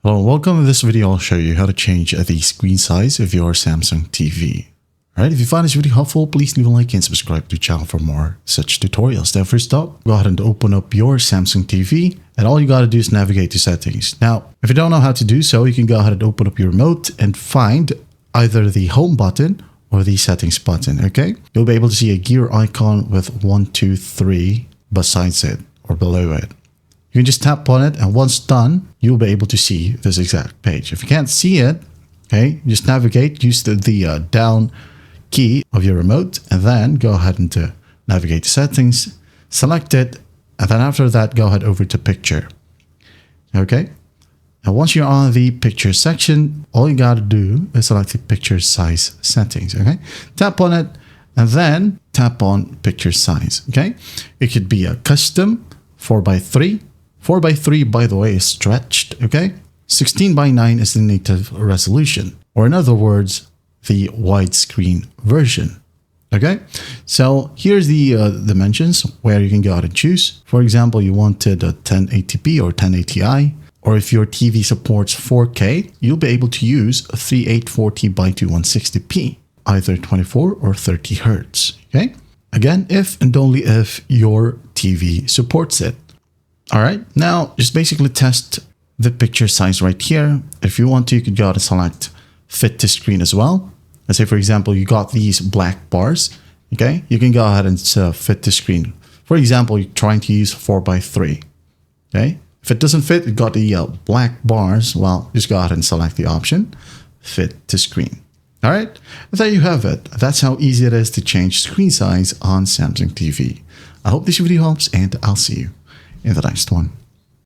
Hello, welcome to this video. I'll show you how to change the screen size of your Samsung TV. Alright, if you find this video helpful, please leave a like and subscribe to the channel for more such tutorials. Now first up, go ahead and open up your Samsung TV and all you got to do is navigate to settings. Now, if you don't know how to do so, you can go ahead and open up your remote and find either the home button or the settings button, okay? You'll be able to see a gear icon with 1, 2, 3 besides it or below it. You can just tap on it, and once done, you'll be able to see this exact page. If you can't see it, okay, just navigate, use the down key of your remote, and then go ahead and navigate to settings, select it, and then after that, go ahead over to picture. Okay, and once you're on the picture section, all you got to do is select the picture size settings. Okay, tap on it, and then tap on picture size. Okay, it could be a custom 4:3. 4:3, by the way, is stretched, okay? 16:9 is the native resolution, or in other words, the widescreen version, okay? So here's the dimensions where you can go out and choose. For example, you wanted a 1080p or 1080i, or if your TV supports 4K, you'll be able to use a 3840 by 2160p, either 24 or 30 hertz, okay? Again, if and only if your TV supports it. All right, now just basically test the picture size right here. If you want to, you could go out and select fit to screen as well. Let's say, for example, you got these black bars, okay? You can go ahead and fit to screen. For example, you're trying to use 4:3, okay? If it doesn't fit, you got the black bars, well, just go ahead and select the option, fit to screen. All right, there you have it. That's how easy it is to change screen size on Samsung TV. I hope this video helps, and I'll see you in the next one.